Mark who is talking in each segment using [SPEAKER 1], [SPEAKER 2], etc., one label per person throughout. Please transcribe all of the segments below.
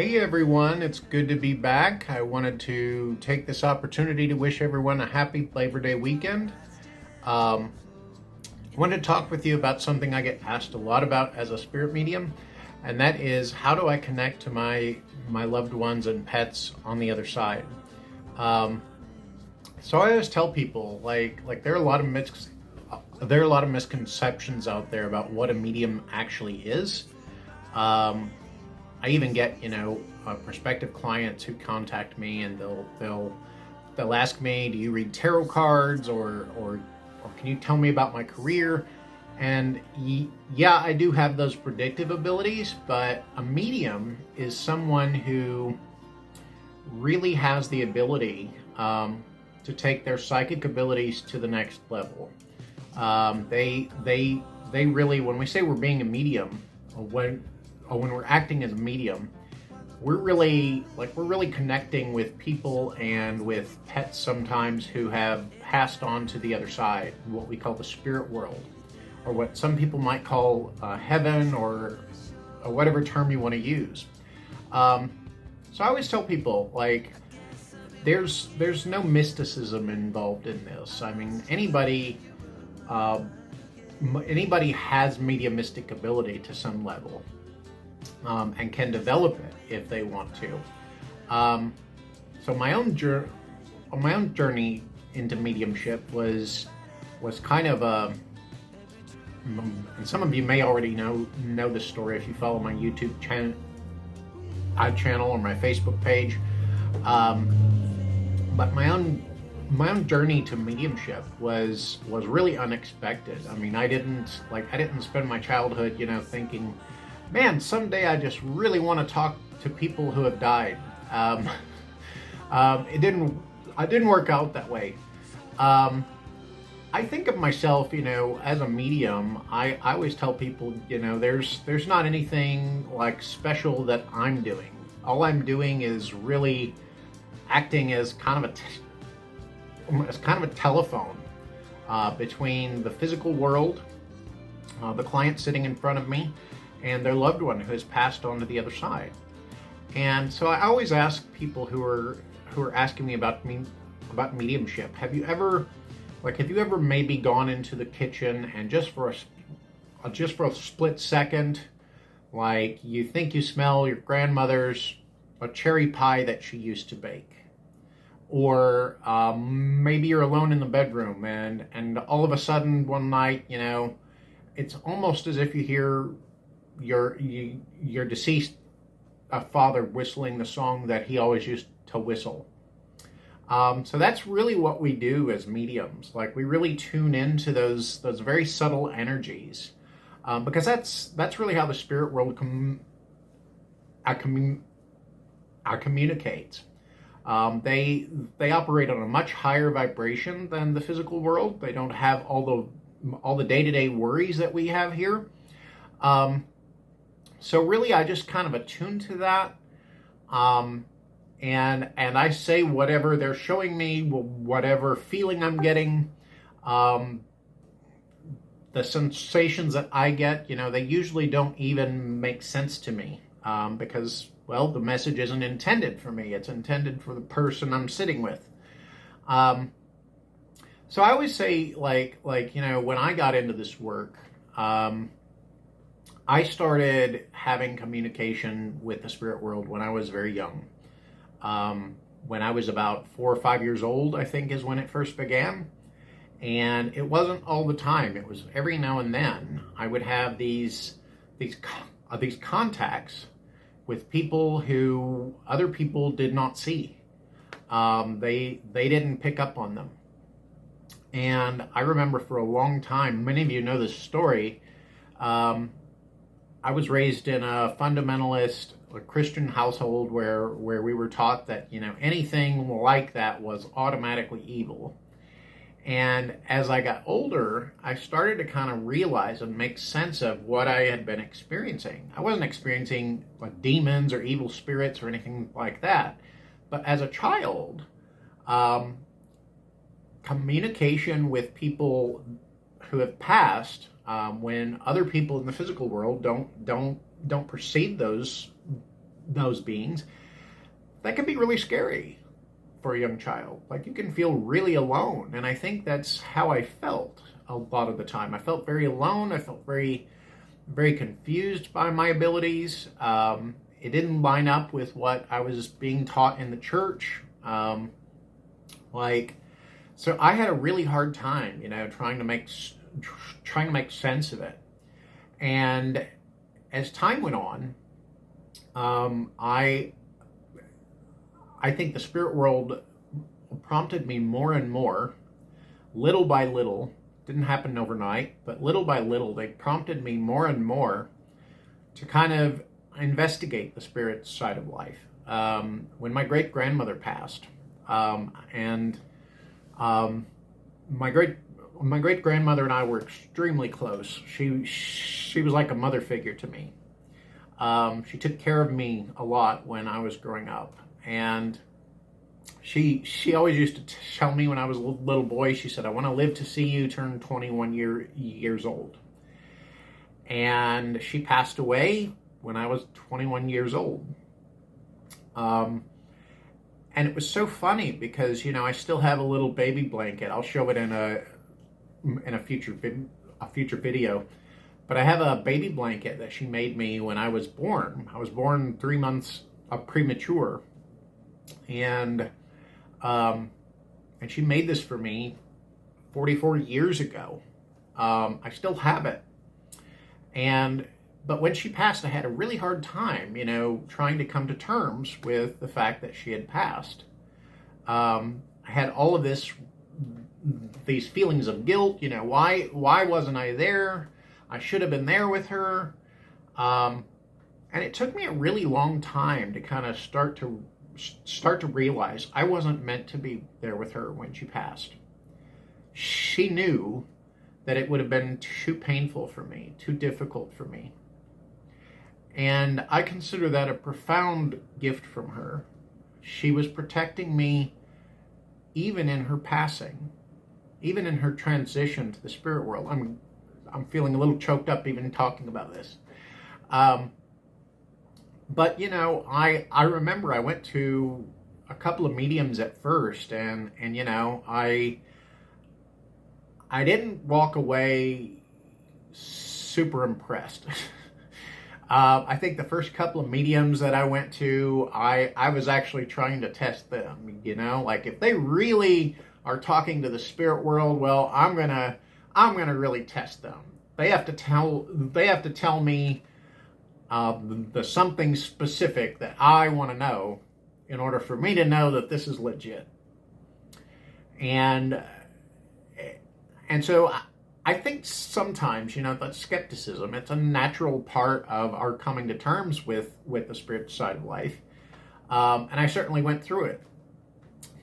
[SPEAKER 1] Hey everyone, it's good to be back. I wanted to take this opportunity to wish everyone a happy Labor Day weekend. Um, I wanted to talk with you about something I get asked a lot about as a spirit medium, and that is how do I connect to my loved ones and pets on the other side. Um, so I always tell people there are a lot of misconceptions out there about what a medium actually is. Um, I even get prospective clients who contact me, and they'll ask me, "Do you read tarot cards, or can you tell me about my career?" And yeah, I do have those predictive abilities, but a medium is someone who really has the ability to take their psychic abilities to the next level. They really, when we say we're being a medium, when we're acting as a medium, we're really connecting with people and with pets sometimes who have passed on to the other side, what we call the spirit world, or what some people might call heaven, or whatever term you want to use. Um, so I always tell people, there's no mysticism involved in this. I mean, uh, anybody has mediumistic ability to some level, and can develop it if they want to. Um, so my own journey into mediumship was kind of a, and some of you may already know this story if you follow my YouTube channel or my Facebook page. Um, but my own journey to mediumship was really unexpected. I mean, I didn't spend my childhood, thinking, man, someday I just really want to talk to people who have died. It didn't work out that way. I think of myself, as a medium. I always tell people, there's not anything like special that I'm doing. All I'm doing is really acting as kind of a telephone between the physical world, the client sitting in front of me, and their loved one who has passed on to the other side. And so I always ask people who are asking me about mediumship, have you ever maybe gone into the kitchen and just for a split second, like you think you smell your grandmother's a cherry pie that she used to bake, or maybe you're alone in the bedroom and all of a sudden one night, it's almost as if you hear your deceased father whistling the song that he always used to whistle. So that's really what we do as mediums. Like, we really tune into those very subtle energies, because that's really how the spirit world communicates. They operate on a much higher vibration than the physical world. They don't have all the day-to-day worries that we have here. So really, I just kind of attune to that, and I say whatever they're showing me, whatever feeling I'm getting, the sensations that I get. They usually don't even make sense to me, because, well, the message isn't intended for me. It's intended for the person I'm sitting with. So I always say, when I got into this work, I started having communication with the spirit world when I was very young. When I was about 4 or 5 years old, I think, is when it first began. And it wasn't all the time. It was every now and then I would have these contacts with people who other people did not see. They didn't pick up on them. And I remember for a long time, many of you know this story. I was raised in a fundamentalist Christian household where we were taught that, anything like that was automatically evil. And as I got older, I started to kind of realize and make sense of what I had been experiencing. I wasn't experiencing like demons or evil spirits or anything like that. But as a child, communication with people who have passed, when other people in the physical world don't perceive those beings, that can be really scary for a young child. Like, you can feel really alone. And I think that's how I felt a lot of the time. I felt very alone. I felt very, very confused by my abilities. It didn't line up with what I was being taught in the church. So I had a really hard time, trying to make sense of it. And as time went on, I think the spirit world prompted me more and more, little by little. Didn't happen overnight, but little by little, they prompted me more and more to kind of investigate the spirit side of life. When my great grandmother passed, and my great grandmother and I were extremely close. She was like a mother figure to me. She took care of me a lot when I was growing up, and she always used to tell me when I was a little boy. She said, "I want to live to see you turn 21 years old." And she passed away when I was 21 years old. And it was so funny because, I still have a little baby blanket. I'll show it in a future video. But I have a baby blanket that she made me when I was born. I was born 3 months premature. And she made this for me 44 years ago. I still have it. But when she passed, I had a really hard time, trying to come to terms with the fact that she had passed. I had all of these feelings of guilt. Why wasn't I there? I should have been there with her. And it took me a really long time to kind of start to realize I wasn't meant to be there with her when she passed. She knew that it would have been too painful for me, too difficult for me. And I consider that a profound gift from her. She was protecting me even in her passing, even in her transition to the spirit world. I'm feeling a little choked up even talking about this. But I remember I went to a couple of mediums at first, and I didn't walk away super impressed. I think the first couple of mediums that I went to, I was actually trying to test them, like if they really are talking to the spirit world, well, I'm gonna really test them. They have to tell me the something specific that I want to know in order for me to know that this is legit. And so I think sometimes, that skepticism, it's a natural part of our coming to terms with the spirit side of life. And I certainly went through it.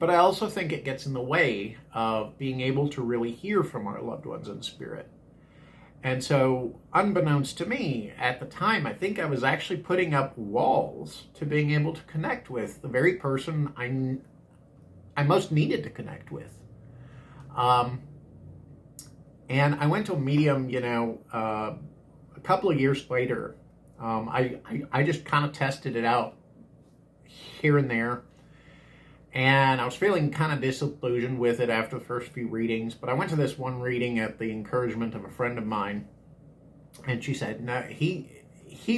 [SPEAKER 1] But I also think it gets in the way of being able to really hear from our loved ones in spirit. And so, unbeknownst to me, at the time, I think I was actually putting up walls to being able to connect with the very person I most needed to connect with. And I went to a medium, a couple of years later. I just kind of tested it out here and there. And I was feeling kind of disillusioned with it after the first few readings. But I went to this one reading at the encouragement of a friend of mine. And she said, no, he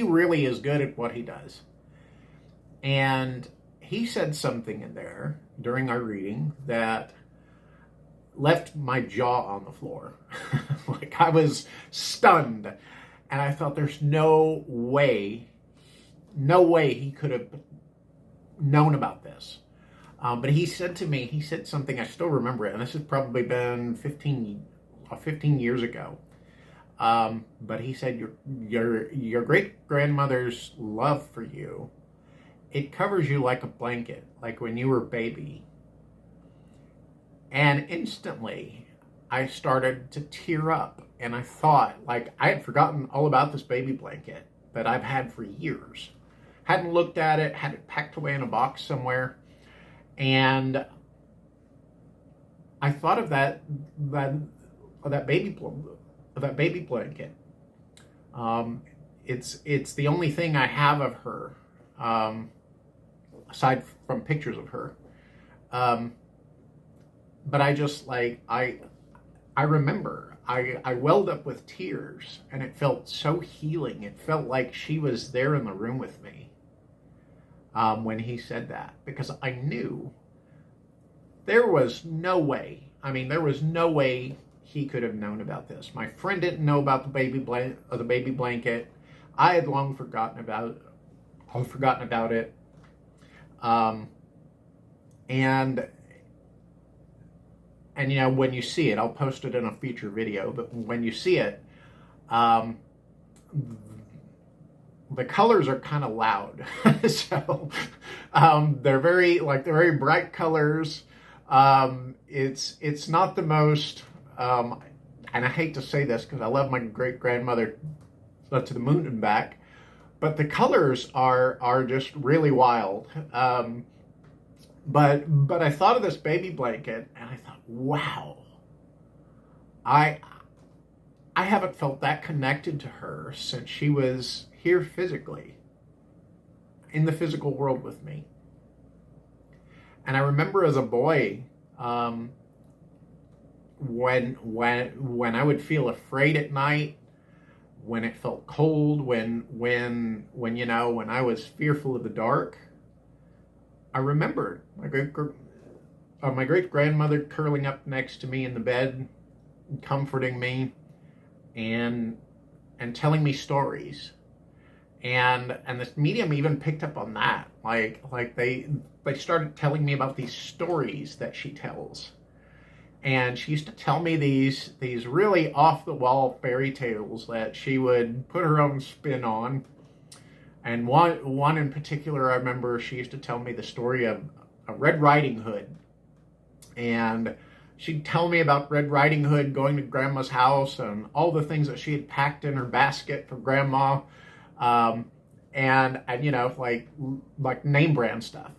[SPEAKER 1] really is good at what he does. And he said something in there during our reading that left my jaw on the floor. Like, I was stunned. And I thought, there's no way he could have known about this. But he said something, I still remember it, and this has probably been 15 years ago. But he said, your great-grandmother's love for you, it covers you like a blanket, like when you were a baby. And instantly, I started to tear up, and I thought, like, I had forgotten all about this baby blanket that I've had for years. Hadn't looked at it, had it packed away in a box somewhere. And I thought of that baby blanket. It's the only thing I have of her aside from pictures of her. Um, but I just like I remember I welled up with tears, and it felt so healing. It felt like she was there in the room with me when he said that, because I knew there was no way. I mean, there was no way he could have known about this. My friend didn't know about the baby blanket. I had long forgotten about it. Um, and you know, when you see it, I'll post it in a feature video, but when you see it, um, the colors are kind of loud. So they're very bright colors. It's not the most, and I hate to say this because I love my great grandmother to the moon and back, but the colors are just really wild. But I thought of this baby blanket, and I thought, wow, I haven't felt that connected to her since she was here physically, in the physical world with me. And I remember as a boy, when I would feel afraid at night, when it felt cold, when you know, when I was fearful of the dark, I remembered my great grandmother curling up next to me in the bed, comforting me, and telling me stories. And this medium even picked up on that. Like they started telling me about these stories that she tells. And she used to tell me these really off the wall fairy tales that she would put her own spin on. And one in particular, I remember she used to tell me the story of a Red Riding Hood. And she'd tell me about Red Riding Hood going to Grandma's house and all the things that she had packed in her basket for Grandma. And you know, like name brand stuff.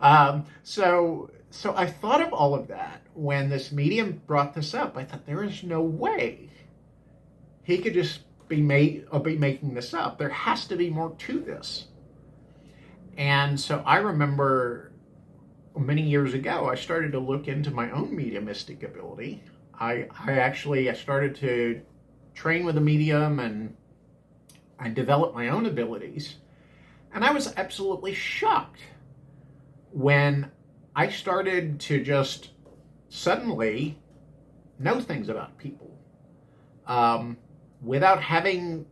[SPEAKER 1] So I thought of all of that when this medium brought this up. I thought, there is no way he could just be making this up. There has to be more to this. And so I remember many years ago, I started to look into my own mediumistic ability. I started to train with a medium, and I developed my own abilities. And I was absolutely shocked when I started to just suddenly know things about people without having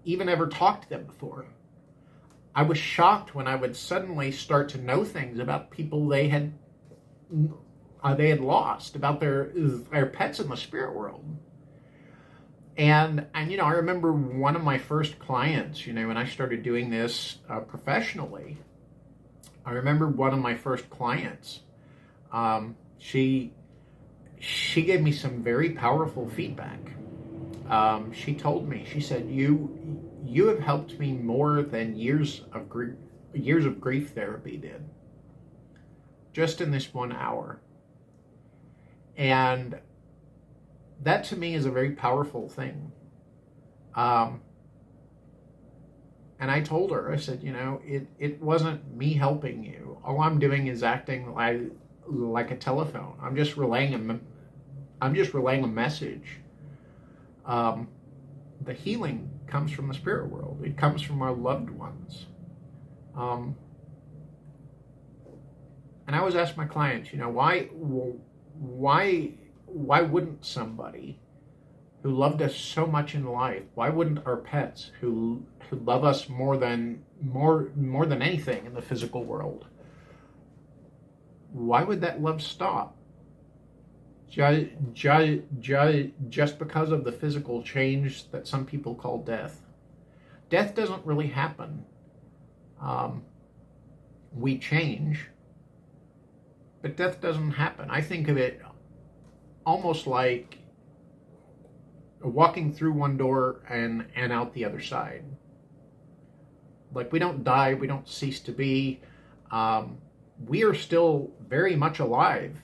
[SPEAKER 1] even ever talked to them before. I was shocked when I would suddenly start to know things about people they had lost, about their pets in the spirit world. And you know, I remember one of my first clients, you know, when I started doing this professionally, I remember one of my first clients, she gave me some very powerful feedback. She told me, she said, you have helped me more than years of grief therapy did, just in this 1 hour. And that to me is a very powerful thing. And I told her, I said, you know, it wasn't me helping you. All I'm doing is acting like a telephone. I'm just relaying a message. The healing comes from the spirit world. It comes from our loved ones. And I always ask my clients, you know, why wouldn't somebody who loved us so much in life, why wouldn't our pets who love us more than anything in the physical world, why would that love stop? Just because of the physical change that some people call death. Death doesn't really happen. We change, but death doesn't happen. I think of it almost like walking through one door and out the other side. Like, we don't die, we don't cease to be. We are still very much alive.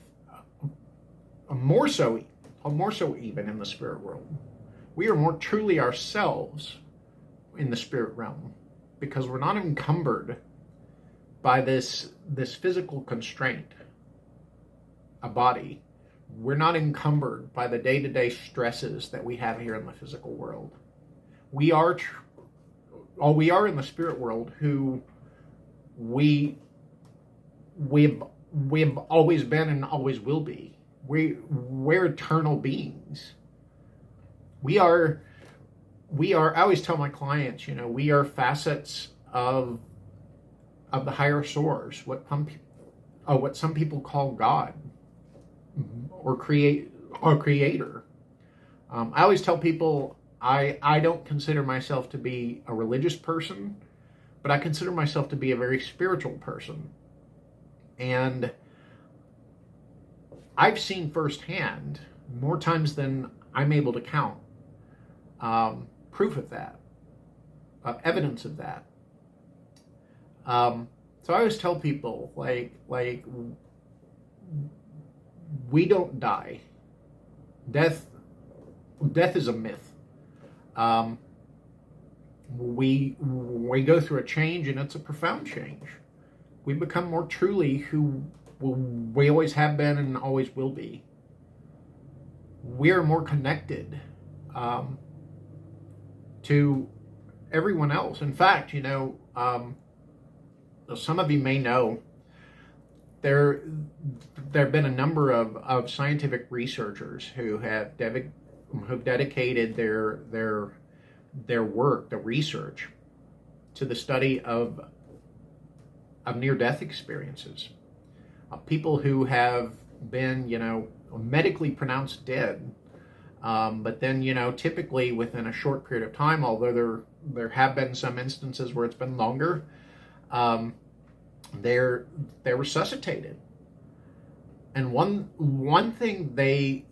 [SPEAKER 1] More so even in the spirit world. We are more truly ourselves in the spirit realm, because we're not encumbered by this physical constraint, a body. We're not encumbered by the day-to-day stresses that we have here in the physical world. We are in the spirit world who we've always been and always will be. We're eternal beings. We are, I always tell my clients, we are facets of the higher source, what some people call God, or creator. I always tell people I don't consider myself to be a religious person, but I consider myself to be a very spiritual person. And I've seen firsthand, more times than I'm able to count, proof of that, evidence of that. So I always tell people, like we don't die. Death is a myth. We go through a change, and it's a profound change. We become more truly who we always have been and always will be. We're more connected to everyone else. In fact, some of you may know there have been a number of scientific researchers who have dedicated their work, the research, to the study of near-death experiences. People who have been, medically pronounced dead, but then, typically within a short period of time, although there have been some instances where it's been longer, they're resuscitated. And one thing they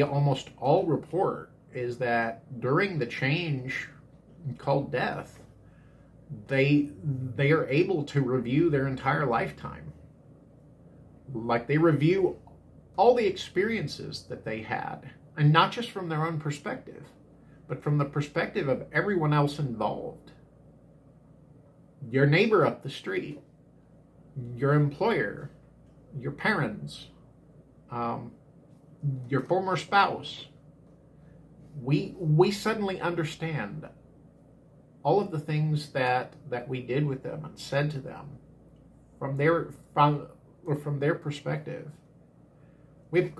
[SPEAKER 1] almost all report is that during the change called death, they are able to review their entire lifetime. Like, they review all the experiences that they had, and not just from their own perspective, but from the perspective of everyone else involved. Your neighbor up the street, your employer, your parents, your former spouse. We suddenly understand all of the things that we did with them and said to them from their perspective. We have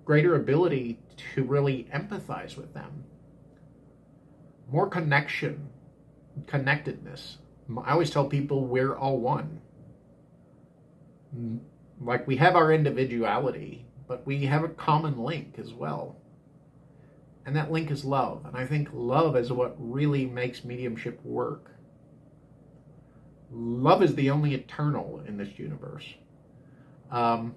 [SPEAKER 1] greater ability to really empathize with them. More connectedness. I always tell people we're all one. Like, we have our individuality, but we have a common link as well. And that link is love. And I think love is what really makes mediumship work. Love is the only eternal in this universe. And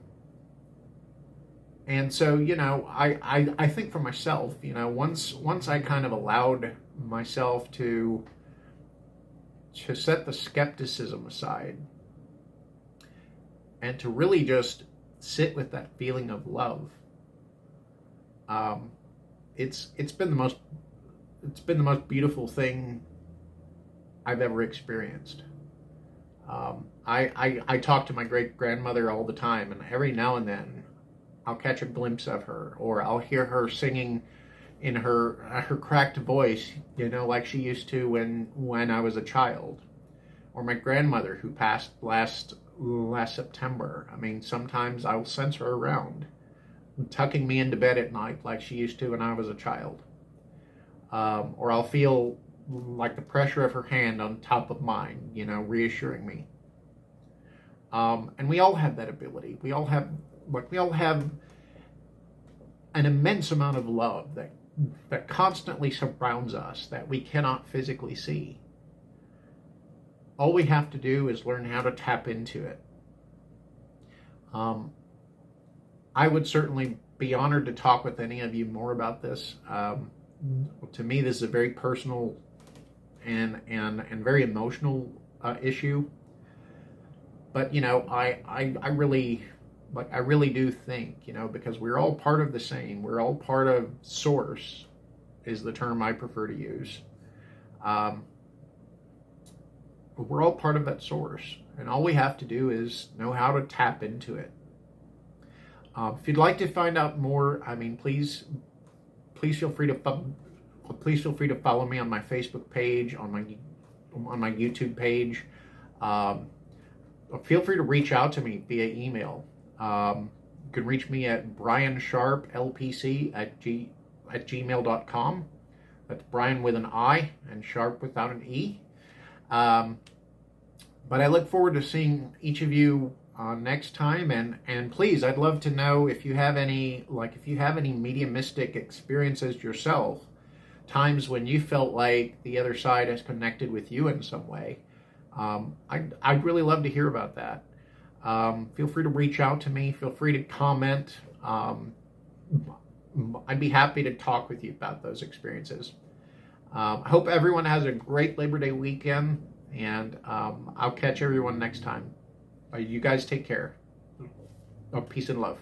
[SPEAKER 1] so, I think for myself, once I kind of allowed myself to set the skepticism aside and to really just sit with that feeling of love, it's been the most beautiful thing I've ever experienced. I talk to my great grandmother all the time, and every now and then I'll catch a glimpse of her, or I'll hear her singing in her cracked voice, like she used to when I was a child. Or my grandmother, who passed last September. I mean, sometimes I'll sense her around, tucking me into bed at night like she used to when I was a child. Or I'll feel like the pressure of her hand on top of mine, reassuring me. And we all have that ability. We all have an immense amount of love that constantly surrounds us, that we cannot physically see. All we have to do is learn how to tap into it. I would certainly be honored to talk with any of you more about this. To me, this is a very personal and very emotional issue. But I really Like, I really do think, because we're all part of the same. We're all part of source, is the term I prefer to use. But we're all part of that source. And all we have to do is know how to tap into it. If you'd like to find out more, please feel free to follow me on my Facebook page, on my YouTube page. Feel free to reach out to me via email. You can reach me at briansharplpc@gmail.com. That's Brian with an I and Sharp without an E. But I look forward to seeing each of you next time, and please, I'd love to know if you have any mediumistic experiences yourself, times when you felt like the other side has connected with you in some way. I'd really love to hear about that. Feel free to reach out to me. Feel free to comment. I'd be happy to talk with you about those experiences. I hope everyone has a great Labor Day weekend, and I'll catch everyone next time. You guys take care. Peace and love.